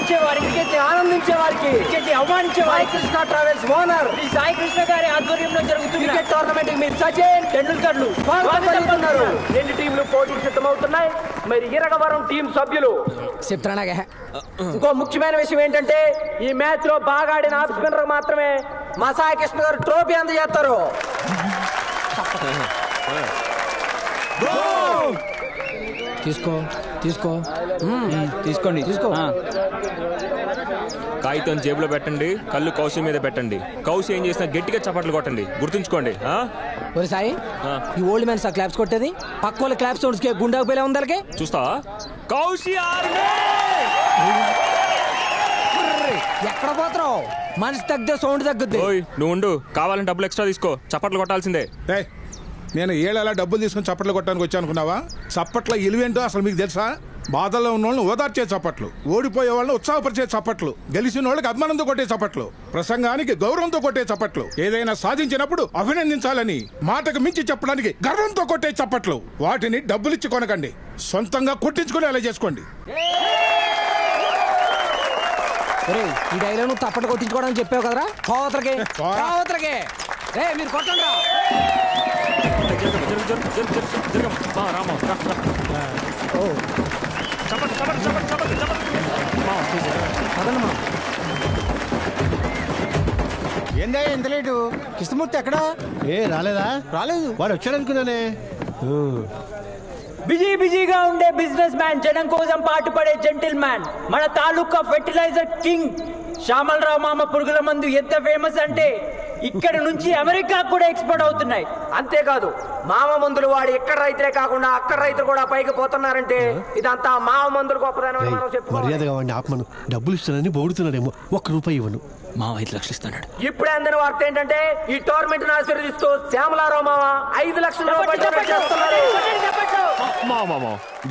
అభిమానించే వారికి, క్రికెట్ ఆనందించే వారికి, క్రికెట్ అవమానించే వారికి కృష్ణ ట్రావెల్స్ ఓనర్ శ్రీ సాయి కృష్ణ గారి ఆధ్వర్యంలో జరుగుతున్న క్రికెట్ టోర్నమెంట్ కి మీరు సచిన్ టెండూల్కర్లు స్వాగతిస్తున్నారు. 2 టీంలు పోటీకి సిద్ధమవుతున్నాయి. మరి ఇరగవరం టీం సభ్యులు చెప్తానాగా. ఇంకో ముఖ్యమైన విషయం ఏంటంటే ఈ మ్యాచ్ లో బాగా ఆడిన ఆఫ్ స్పిన్నర్ మాత్రమే మా సాయి కృష్ణ గారు ట్రోఫీ అందజేస్తారు. తీసుకో తీసుకో తీసుకోండి తీసుకో. కాగితం జేబులో పెట్టండి, కళ్ళు కౌశి మీద పెట్టండి. కౌశి ఏం చేసినా గట్టిగా చప్పట్లు కొట్టండి, గుర్తుంచుకోండి. ఒరే సాయి, ఈ ఓల్డ్ మ్యాన్స్ ఆ క్లాప్స్ కొట్టేది పక్క వాళ్ళ క్లాప్స్ సౌండ్స్కి గుండాకు పోలే ఉందలకి చూస్తావా? కౌశి ఎక్కడ పోతున్నావు? మనిషి తగ్గితే సౌండ్ తగ్గుద్ది. నువ్వు ఉండు, కావాలని డబ్బులు ఎక్స్ట్రా తీసుకో, చప్పట్లు కొట్టాల్సిందే. నేను ఏళ్ళలా డబ్బులు తీసుకుని చప్పట్లు కొట్టడానికి వచ్చా అనుకున్నావా? చప్పట్ల ఇలువేంటో అసలు మీకు తెలుసా? బాధల్లో ఉన్న వాళ్ళని ఓదార్చే చప్పట్లు, ఓడిపోయే వాళ్ళని ఉత్సాహపరిచే చప్పట్లు, గెలిచిన వాళ్ళకి అభిమానంతో కొట్టే చప్పట్లు, ప్రసంగానికి గౌరవంతో కొట్టే చప్పట్లు, ఏదైనా సాధించినప్పుడు అభినందించాలని మాటకు మించి చెప్పడానికి గర్వంతో కొట్టే చప్పట్లు. వాటిని డబ్బులిచ్చి కొనకండి, సొంతంగా కొట్టించుకుని అలా చేసుకోండి. ఈ డైలాగ్ నువ్వు తప్పట కొట్టించుకోవడానికి చెప్పావు కదరా. కోవతలకే మీరు కొట్టండి. ఏందా ఎంత లేటు? కృష్ణమూర్తి ఎక్కడా? రాలేదా? రాలేదు. వాడు వచ్చాడు అనుకున్నానే. బిజీగా ఉండే బిజినెస్ మ్యాన్, జనం కోసం పాటుపడే జెంటిల్ మ్యాన్, మన తాలూకా ఫెర్టిలైజర్ కింగ్ శ్యామలరావు మామ పురుగుల మందు ఎంత ఫేమస్ అంటే ఇక్కడ నుంచి అమెరికా కూడా ఎక్స్పోర్ట్ అవుతున్నాయి. అంతేకాదు మామ మందులు వాడి ఇక్కడ రైతులే కాకుండా అక్కడ రైతులు కూడా పైకి పోతున్నారంటే ఇదంతా మామ మందులు గొప్పదనం. మర్యాదగా వాడిని ఆపమను. డబ్బులు ఇస్తానని పొగుడుతున్నాడేమో. ₹1 ఇవ్వను. మా 5 లక్షలు ఇస్తాడు. ఇప్పుడే అందిన వార్త ఏంటంటే ఈ టోర్నమెంట్ ఆశీర్వదిస్తూ శ్యామలారావు మామ 5 లక్షల రూపాయలు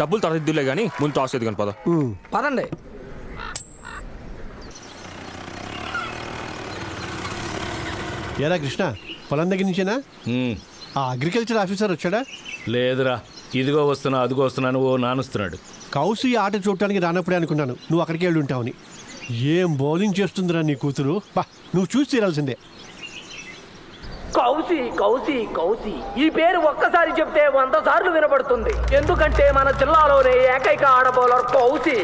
డబ్బులు తరదిద్దులే గానీ ముందు టాస్ ఎదుగుని పదండి. ఏరా కృష్ణ, పొలం దగ్గర నుంచేనా? ఆ అగ్రికల్చర్ ఆఫీసర్ వచ్చాడా? లేదురా, ఇదిగో వస్తున్నా అదిగో వస్తున్నాను ఓ నానుస్తున్నాడు. కౌసు ఈ ఆట చూడటానికి రానప్పుడే అనుకున్నాను నువ్వు అక్కడికి వెళ్ళి ఉంటావని. ఏం బౌలింగ్ చేస్తుందిరా నీ కూతురు. నువ్వు చూసి తీరాల్సిందే. కౌసి కౌసి కౌసి ఈ పేరు ఒక్కసారి చెప్తే 100 సార్లు వినపడుతుంది. ఎందుకంటే మన జిల్లాలోనే ఏకైక ఆడ బౌలర్ కౌసి.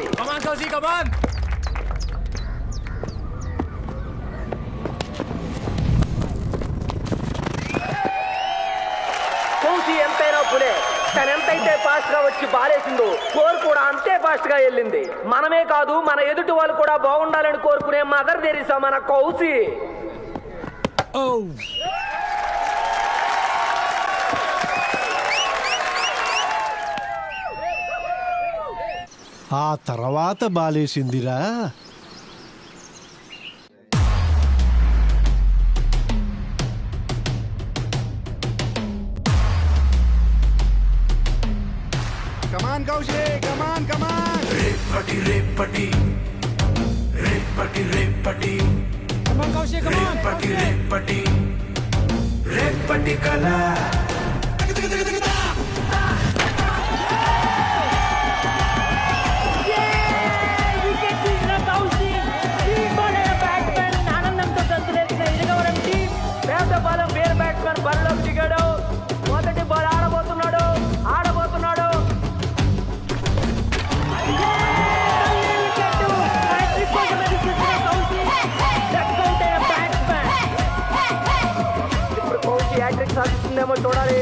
కౌసి ఎంతైనా పులే. తను ఎంతైతే ఫాస్ట్ గా వచ్చి బాలేసిందో స్కోర్ కూడా అంతే ఫాస్ట్ గా వెళ్ళింది. మనమే కాదు మన ఎదుటి వాళ్ళు కూడా బాగుండాలని కోరుకునే మదర్ తెరీసా మన కౌసి. ఆ తర్వాత బాలేసిందిరా. కమాన్ కౌశి, కమాన్ కమాన్. రేపటి రేపటి రేపటి రేపటి రేపటి రేపటి రేపటి కళ. ఆనందంతో సంతులేసిన ఇరగవరం టీం పేద బాలం వేరే బ్యాట్స్మెన్ బరిలోకి దిగాడు. మొదటి బాల్ ఆడబోతున్నాడు. ఇప్పుడు కౌశి హ్యాట్రిక్ సాధిస్తుందేమో చూడాలి.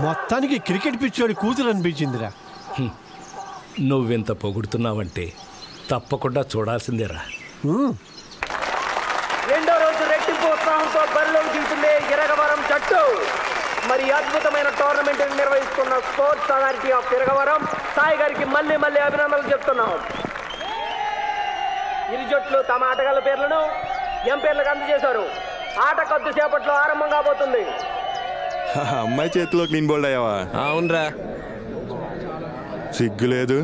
మొత్తానికి క్రికెట్ పిచ్చోడి కూతురు అనిపించిందిరా. నువ్వెంత పొగుడుతున్నావంటే తప్పకుండా చూడాల్సిందేరా. రెండో రోజు రెట్టింపు ఉత్సాహంతో బరిలోకి దిగుతుంది ఇరగవరం జట్టు. మరి అద్భుతమైన టోర్నమెంట్ నిర్వహిస్తున్న sports authority of Iragavaram Sai గారికి మళ్ళీ అభినందనలు చెప్తున్నాం. ఇరు జట్లు తమ ఆటగాళ్ల పేర్లను ఎంపైర్లకు అందజేశారు. ఆట కొద్దిసేపట్లో ఆరంభం కాబోతుంది. అమ్మాయి చేతిలో క్లీన్ బోల్డ్ అయ్యావా? అవునరా, సిగ్గులేదు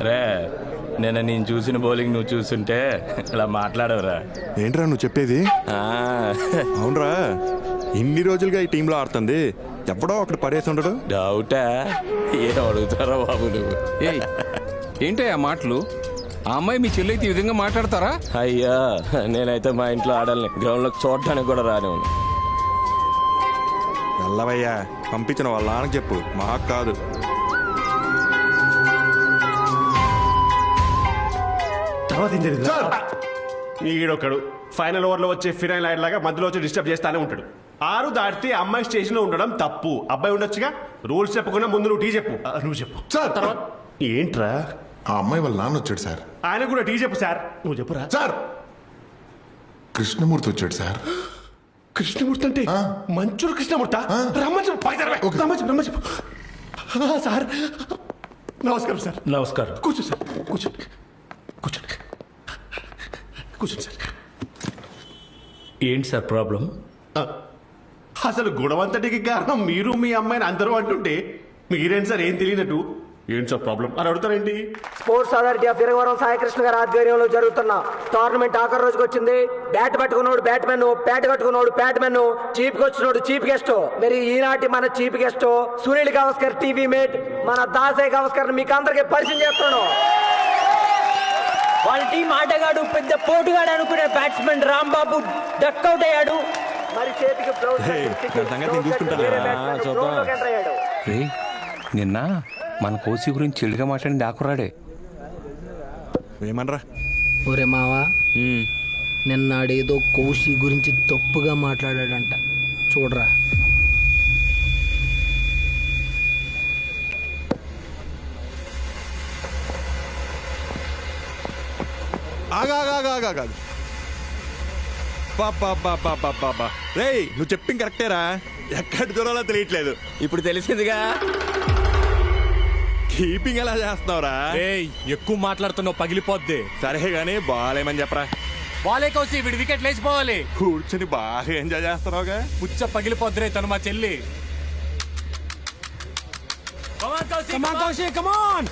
రే నేను చూసిన బౌలింగ్ నువ్వు చూస్తుంటే ఇలా మాట్లాడవురా. ఏంట్రా నువ్వు చెప్పేది? అవునరా, ఇన్ని రోజులుగా ఈ టీంలో ఆడుతుంది, ఎప్పుడో ఒకటి పడేసి ఉండడు. డౌటా? ఏం అడుగుతారా బాబు నువ్వు? ఏంటి ఆ మాటలు? ఆ అమ్మాయి మీ చెల్లి అయితే ఈ విధంగా మాట్లాడతారా? అయ్యా, నేనైతే మా ఇంట్లో ఆడాలని గ్రౌండ్లోకి చూడటానికి కూడా రానివ్వను. వెళ్ళవయ్యా, పంపించిన వాళ్ళ నాన్నకి చెప్పు, మాకు కాదు. తర్వాత ఏం జరిగింది? ఈడొక్కడు ఫైనల్ ఓవర్లో వచ్చే ఫినైల్ ఆయిడ్ లాగా మధ్యలో వచ్చి డిస్టర్బ్ చేస్తానే ఉంటాడు. 6 దాటితే అమ్మాయి స్టేషన్ లో ఉండడం తప్పు. అబ్బాయి ఉండొచ్చుగా. రూల్స్ చెప్పకుండా ముందు నువ్వు టీ చెప్పు. నువ్వు చెప్పు సార్. తర్వాత ఏంట్రా? ఆ అమ్మాయి వాళ్ళ నాన్న వచ్చాడు సార్. ఆయన కూడా టీ చెప్పు సార్. నువ్వు చెప్పురా సార్. కృష్ణమూర్తి వచ్చాడు సార్. కృష్ణమూర్తి అంటే మంచూరు కృష్ణమూర్త? రమ్మని చెప్పు. ఓకే. రమ్మని చెప్పు. సార్ నమస్కారం సార్. నమస్కారం. కూర్చో సార్, కూర్చోండి కూర్చోండి కూర్చోండి సార్. ఏంటి సార్ ప్రాబ్లం? అసలు గొడవంతటికి కారణం మీరు మీ అమ్మాయిని అందరూ అంటుంటే మీరేం సార్ ఏం తెలియనట్టు ఏంటి సార్ ప్రాబ్లం అని అడుగుతారేంటి? Sports authority of Iravaram Saikrishna గారి ఆధ్వర్యంలో జరుగుతున్న టోర్నమెంట్ ఆఖరి రోజుకి వచ్చింది. బ్యాట్ పట్టుకున్నోడు బ్యాట్మెన్, బ్యాట్ కట్టుకున్నోడు బ్యాట్మెన్, చీఫ్ కి వచ్చినోడు చీఫ్ గెస్ట్. మరి ఈనాటి మన chief guest Sunil Gavaskar, TV mate మన దాసయ్ గవాస్కర్ మీకు అందరికి పరిచయం చేస్తున్నాను. వాళ్ళ టీం ఆటగాడు పెద్ద పోటుగాడు అనుకునే బ్యాట్స్మెన్ రాంబాబు డక్అవుట్ అయ్యాడు. మరి చేతికి రే, నిన్న మన కోచి గురించి చెడుగా మాట్లాడింది ఆకురాడే. ఏమనరా? ఒరే మావా, నిన్నాడేదో కౌశి గురించి తప్పుగా మాట్లాడాడంట, చూడరా. ఆగాగాగాగాగాగు. రేయ్, నువ్వు చెప్పింది కరెక్టేరా, ఎక్కడ దూరాలో తెలియట్లేదు. ఇప్పుడు తెలిసిందిగా. కీపింగ్ ఎలా చేస్తున్నావురా? ఏయ్, ఎక్కువ మాట్లాడుతున్నావు, పగిలిపోద్ది. సరే గానీ బాల్ ఏమని చెప్పరా. బాలే కోసి వీడి వికెట్ లేచిపోవాలి. కూర్చొని బాగా ఎంజాయ్ చేస్తున్నావుగా. పుచ్చ పగిలిపోద్ది రే, తను మా చెల్లి. Come on, Kaushik, come on, Kaushik, come on.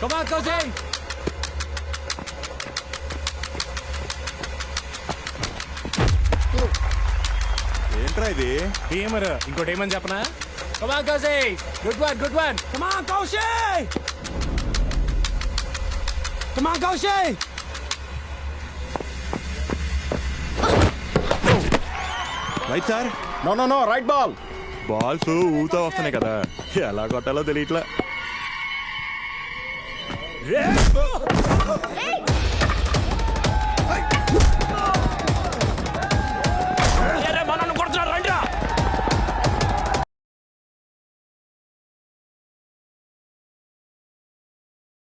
Come on, Kaushik. ఏంట్రా ఇది? టీమర్ ఇంకోటి ఏమని చెప్పనా? Come on, Kaushik. Good one, good one. Come on, Kaushik. Come on, Kaushik. Right sir. No right ball. Balls ఊతా వస్తున్నాయి కదా, ఎలా కొట్టాలో తెలియట్లా.